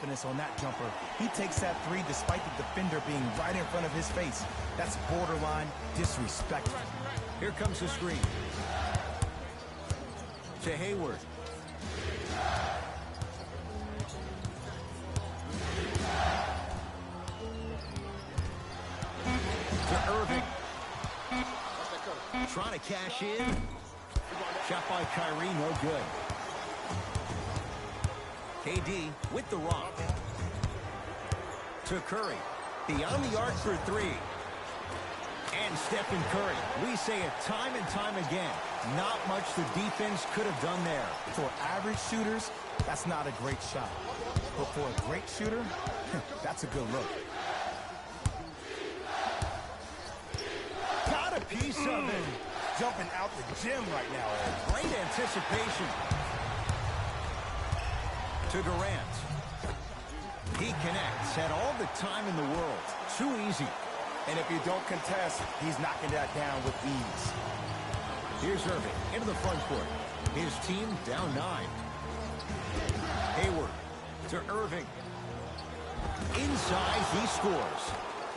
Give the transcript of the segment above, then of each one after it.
confidence on that jumper. He takes that three despite the defender being right in front of his face. That's borderline disrespectful. Here comes the screen. To Hayward. To Irving. Trying to cash in. Shot by Kyrie, no good. KD with the rock. To Curry. Beyond the arc for three. And Stephen Curry. We say it time and time again. Not much the defense could have done there. For average shooters, that's not a great shot. But for a great shooter, that's a good look. Got a piece of it. Jumping out the gym right now, Ed. Great anticipation. To Durant. He connects. Had all the time in the world. Too easy. And if you don't contest, he's knocking that down with ease. Here's Irving into the front court. His team down 9. Hayward to Irving. Inside, he scores.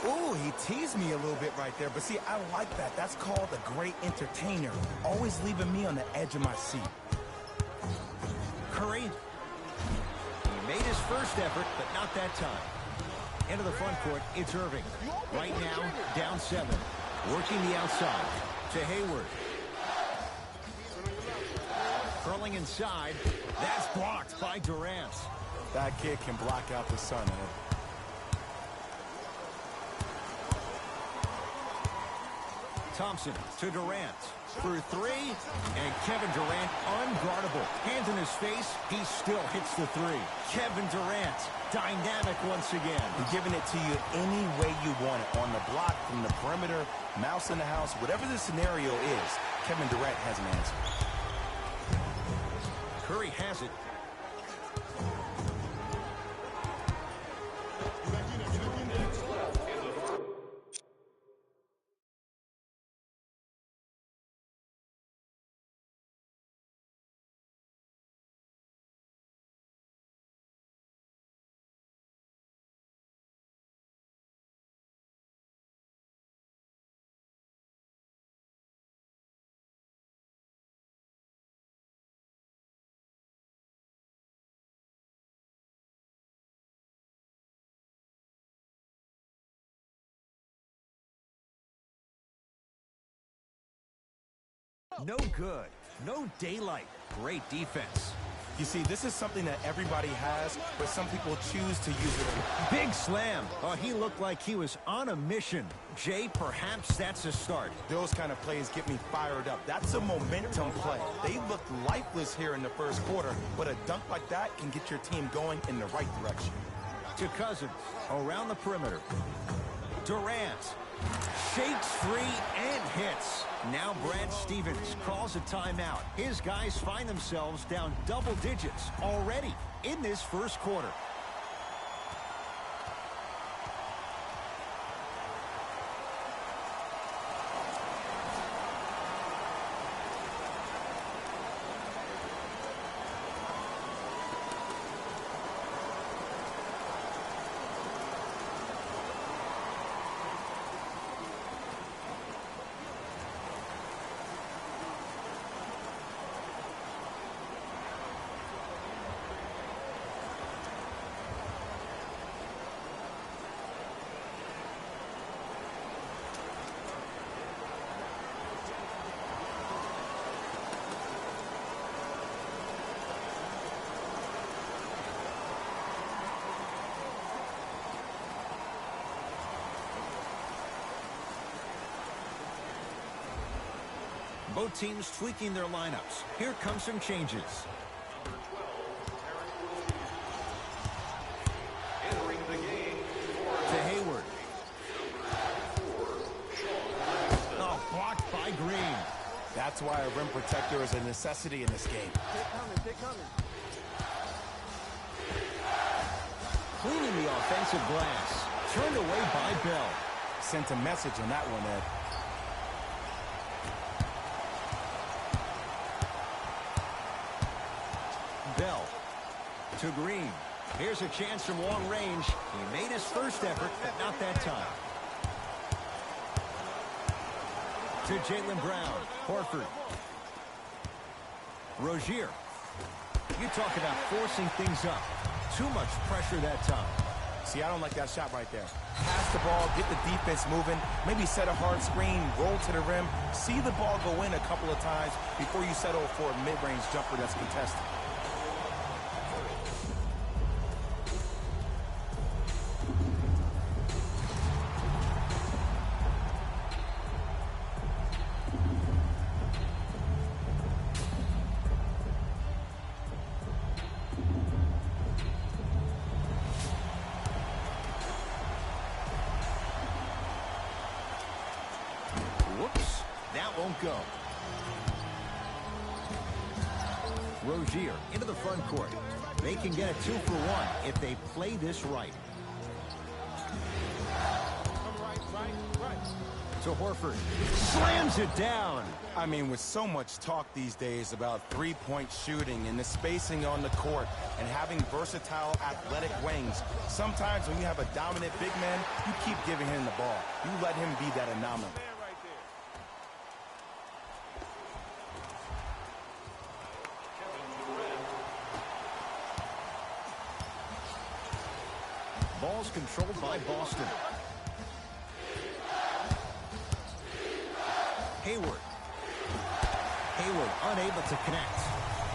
Ooh, he teased me a little bit right there. But see, I like that. That's called a great entertainer. Always leaving me on the edge of my seat. Curry. He made his first effort, but not that time. Into the front court, it's Irving. Right now, down 7. Working the outside to Hayward. Curling inside. That's blocked by Durant. That kid can block out the sun, Ed. Thompson to Durant for 3. And Kevin Durant unguardable. Hands in his face. He still hits the 3. Kevin Durant, dynamic once again. He's giving it to you any way you want it. On the block, from the perimeter, mouse in the house, whatever the scenario is, Kevin Durant has an answer. Curry has it. No good. No daylight. Great defense. You see, this is something that everybody has, but some people choose to use it. Big slam. Oh, he looked like he was on a mission. Jay, perhaps that's a start. Those kind of plays get me fired up. That's a momentum play. They looked lifeless here in the first quarter, but a dunk like that can get your team going in the right direction. To Cousins. Around the perimeter. Durant. Shakes free and hits. Now Brad Stevens calls a timeout. His guys find themselves down double digits already in this first quarter. Both teams tweaking their lineups. Here come some changes. Entering the game To Hayward. Oh, blocked by Green. That's why a rim protector is a necessity in this game. Cleaning the offensive glass. Turned away by Bell. Sent a message on that one, Ed. Bell to Green. Here's a chance from long range. He made his first effort, but not that time. To Jaylen Brown. Horford. Rozier. You talk about forcing things up. Too much pressure that time. See, I don't like that shot right there. Pass the ball, get the defense moving, maybe set a hard screen, roll to the rim, see the ball go in a couple of times before you settle for a mid-range jumper that's contested. Whoops, that won't go. Rozier into the front court. They can get a 2-for-1 if they play this right. To Horford. Slams it down. I mean, with so much talk these days about three-point shooting and the spacing on the court and having versatile athletic wings, sometimes when you have a dominant big man, you keep giving him the ball. You let him be that anomaly. Ball's controlled by Boston. Hayward. Hayward unable to connect.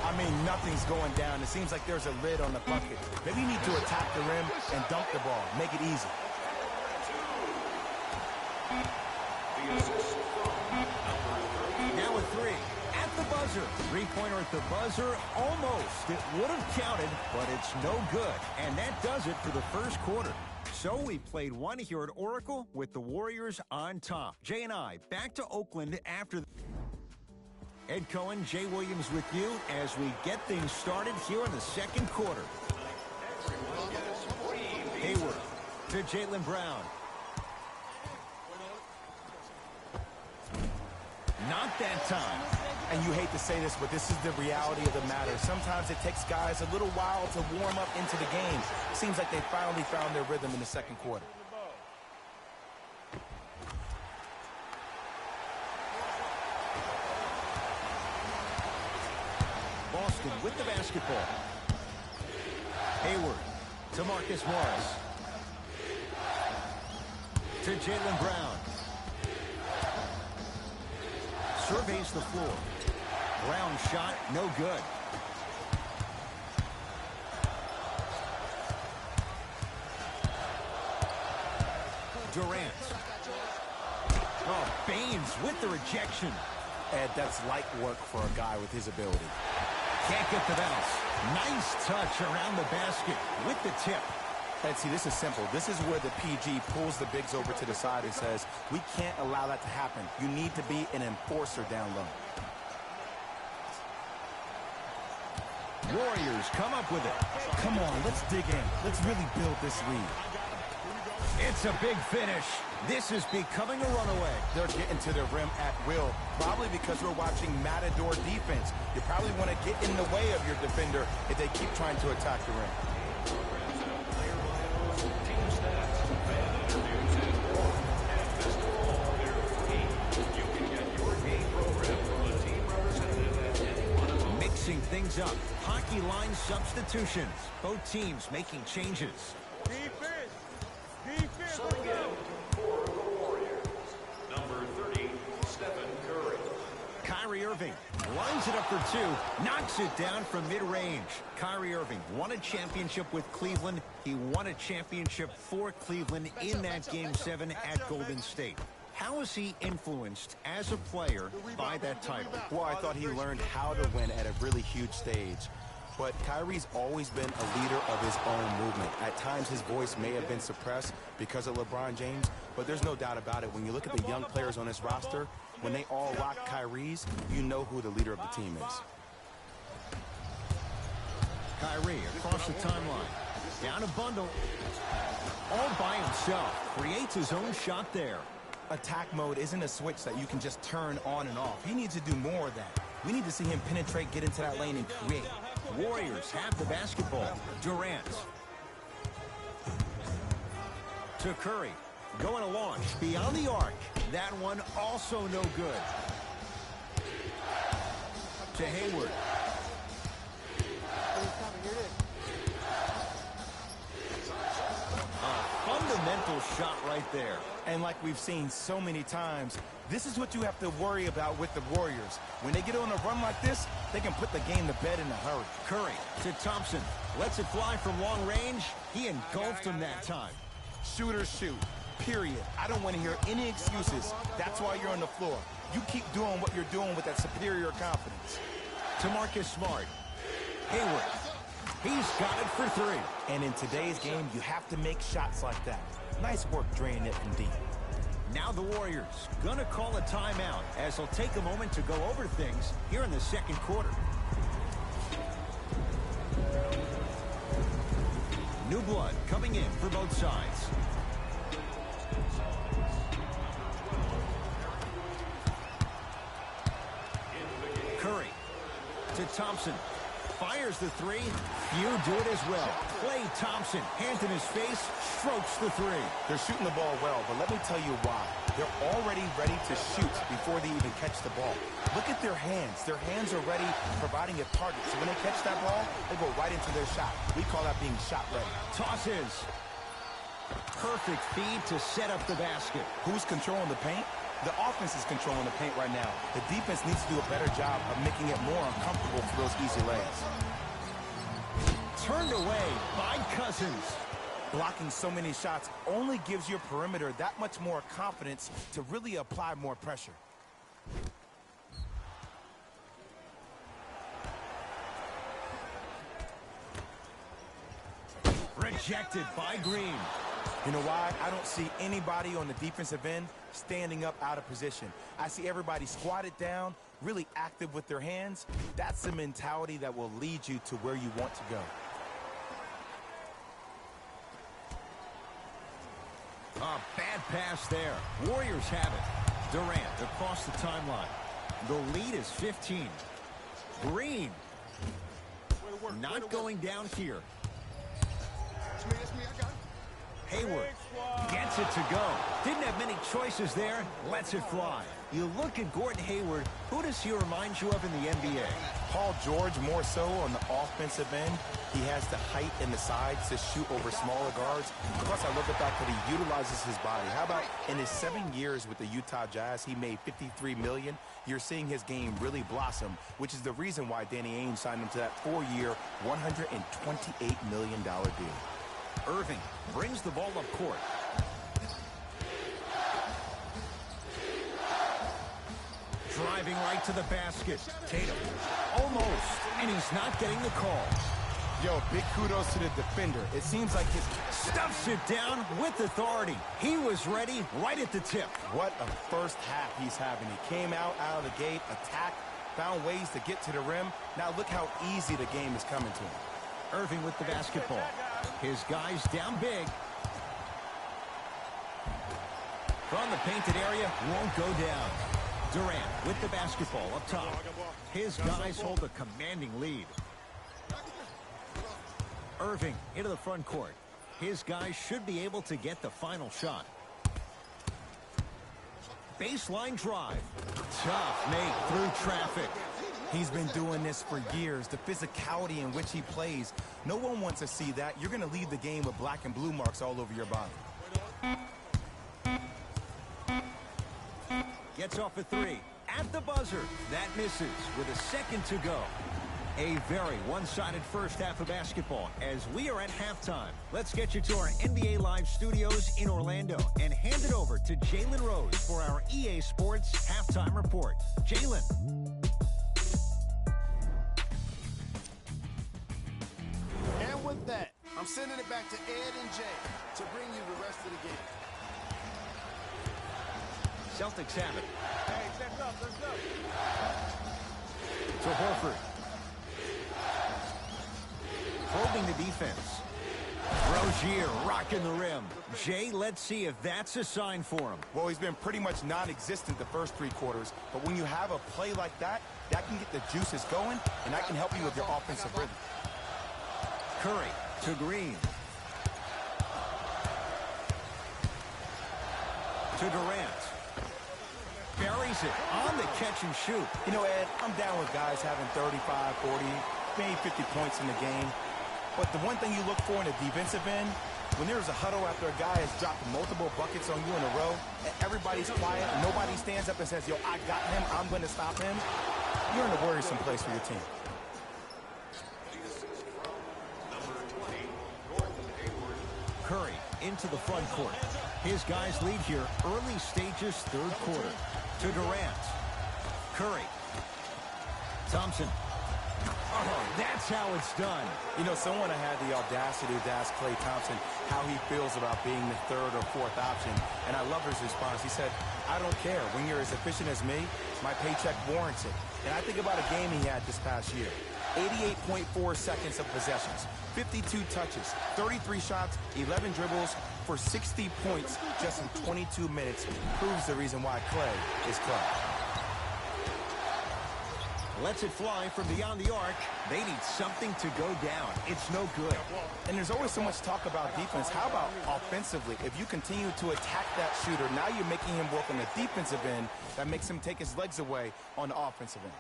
I mean, nothing's going down. It seems like there's a lid on the bucket. Maybe you need to attack the rim and dunk the ball. Make it easy. Now a three. At the buzzer. Three-pointer at the buzzer. Almost. It would have counted, but it's no good. And that does it for the first quarter. So we played one here at Oracle with the Warriors on top. Jay and I back to Oakland after... Ed Cohen, Jay Williams with you as we get things started here in the second quarter. Hayward to Jaylen Brown. Not that time. And you hate to say this, but this is the reality of the matter. Sometimes it takes guys a little while to warm up into the game. Seems like they finally found their rhythm in the second quarter. Boston with the basketball. Hayward to Marcus Morris. To Jaylen Brown. Surveys the floor. Brown shot, no good. Durant. Oh, Baines with the rejection. Ed, that's light work for a guy with his ability. Can't get the bounce. Nice touch around the basket with the tip. And see, this is simple. This is where the PG pulls the bigs over to the side and says, we can't allow that to happen. You need to be an enforcer down low. Warriors come up with it. Come on, let's dig in. Let's really build this lead. It's a big finish. This is becoming a runaway. They're getting to the rim at will, probably because we're watching Matador defense. You probably want to get in the way of your defender if they keep trying to attack the rim. Mixing things up. Hockey line substitutions. Both teams making changes. Subbing in for the Warriors, number 30, Stephen Curry. Kyrie Irving lines it up for two, knocks it down from mid-range. Kyrie Irving won a championship with Cleveland. He won a championship for Cleveland in that Game 7 at Golden State. How is he influenced as a player by that title? Well, I thought he learned how to win at a really huge stage. But Kyrie's always been a leader of his own movement. At times, his voice may have been suppressed because of LeBron James, but there's no doubt about it. When you look at the young players on this roster, when they all rock Kyrie's, you know who the leader of the team is. Kyrie across the timeline. Down a bundle. All by himself. Creates his own shot there. Attack mode isn't a switch that you can just turn on and off. He needs to do more of that. We need to see him penetrate, get into that lane, and create. Warriors have the basketball. Durant To Curry. Going to launch beyond the arc. That one also no good. To Hayward. A fundamental shot right there. And like we've seen so many times, this is what you have to worry about with the Warriors. When they get on a run like this, they can put the game to bed in a hurry. Curry to Thompson. Lets it fly from long range. He engulfed him that time. Shooters shoot, period. I don't want to hear any excuses. That's why you're on the floor. You keep doing what you're doing with that superior confidence. To Marcus Smart. Hayward. He's got it for three. And in today's game, you have to make shots like that. Nice work draining it from deep. Now the Warriors gonna call a timeout as they'll take a moment to go over things here in the second quarter. New blood coming in for both sides. Curry to Thompson. Fires the three. Few do it as well. Klay Thompson, hand in his face, strokes the three. They're shooting the ball well, but let me tell you why. They're already ready to shoot before they even catch the ball. Look at their hands. Their hands are ready, providing a target. So when they catch that ball, they go right into their shot. We call that being shot ready. Tosses. Perfect feed to set up the basket. Who's controlling the paint? The offense is controlling the paint right now. The defense needs to do a better job of making it more uncomfortable for those easy lays. Turned away by Cousins. Blocking so many shots only gives your perimeter that much more confidence to really apply more pressure. Rejected by Green. You know why? I don't see anybody on the defensive end standing up out of position. I see everybody squatted down, really active with their hands. That's the mentality that will lead you to where you want to go. A bad pass there. Warriors have it. Durant across the timeline. The lead is 15. Green. Not going down here. Hayward gets it to go. Didn't have many choices there. Lets it fly. You look at Gordon Hayward. Who does he remind you of in the NBA? Paul George more so on the offensive end. He has the height and the size to shoot over smaller guards. Plus, I love the fact that he utilizes his body. How about in his 7 years with the Utah Jazz, he made $53 million. You're seeing his game really blossom, which is the reason why Danny Ainge signed him to that 4-year, $128 million deal. Irving brings the ball up court. Driving right to the basket. Tatum. Almost. And he's not getting the call. Yo, big kudos to the defender. It seems like his... Stuffs it down with authority. He was ready right at the tip. What a first half he's having. He came out of the gate, attacked, found ways to get to the rim. Now look how easy the game is coming to him. Irving with the basketball. His guys down big. From the painted area, won't go down. Durant with the basketball up top. His guys hold a commanding lead. Irving into the front court. His guys should be able to get the final shot. Baseline drive. Tough make through traffic. He's been doing this for years. The physicality in which he plays. No one wants to see that. You're going to leave the game with black and blue marks all over your body. Gets off a three. At the buzzer. That misses with a second to go. A very one-sided first half of basketball as we are at halftime. Let's get you to our NBA Live studios in Orlando and hand it over to Jalen Rose for our EA Sports Halftime Report. Jalen. And with that, I'm sending it back to Ed and Jay to bring you the rest of the game. Celtics have it. Hey, check up, let's go. To Horford. Holding the defense. Rozier rocking the rim. Jay, let's see if that's a sign for him. Well, he's been pretty much non-existent the first 3 quarters, but when you have a play like that, that can get the juices going, and that can help you with your offensive rhythm. Curry to Green. To Durant. Buries it on the catch and shoot. You know, Ed, I'm down with guys having 35, 40, maybe 50 points in the game. But the one thing you look for in a defensive end, when there's a huddle after a guy has dropped multiple buckets on you in a row, and everybody's quiet, and nobody stands up and says, yo, I got him, I'm going to stop him, you're in a worrisome place for your team. Curry into the front court. His guys lead here early stages, third quarter. To Durant. Curry. Thompson. Oh, that's how it's done. You know, someone had the audacity to ask Klay Thompson how he feels about being the third or fourth option, and I love his response. He said, I don't care. When you're as efficient as me, my paycheck warrants it. And I think about a game he had this past year. 88.4 seconds of possessions, 52 touches, 33 shots, 11 dribbles for 60 points just in 22 minutes. Proves the reason why Klay is Klay. Lets it fly from beyond the arc. They need something to go down. It's no good. And there's always so much talk about defense. How about offensively? If you continue to attack that shooter, now you're making him work on the defensive end. That makes him take his legs away on the offensive end.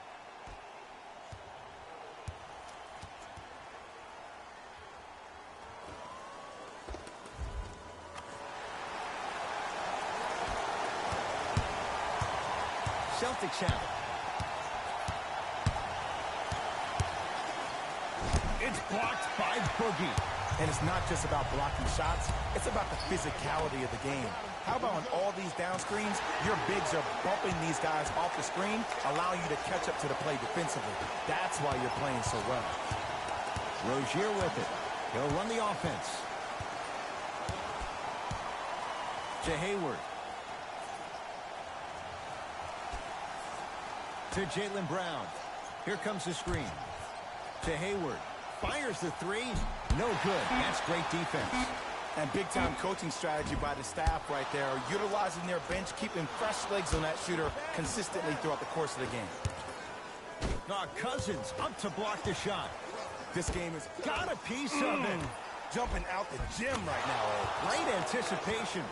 Celtics have it. It's blocked by Boogie. And it's not just about blocking shots. It's about the physicality of the game. How about on all these down screens, your bigs are bumping these guys off the screen, allowing you to catch up to the play defensively. That's why you're playing so well. Rozier with it. He'll run the offense. To Hayward. To Jaylen Brown. Here comes the screen. To Hayward. Fires the three. No good. That's great defense. And big-time coaching strategy by the staff right there, utilizing their bench, keeping fresh legs on that shooter consistently throughout the course of the game. Cousins up to block the shot. This game is Got a piece of it. jumping out the gym right now, Ed. Great anticipation.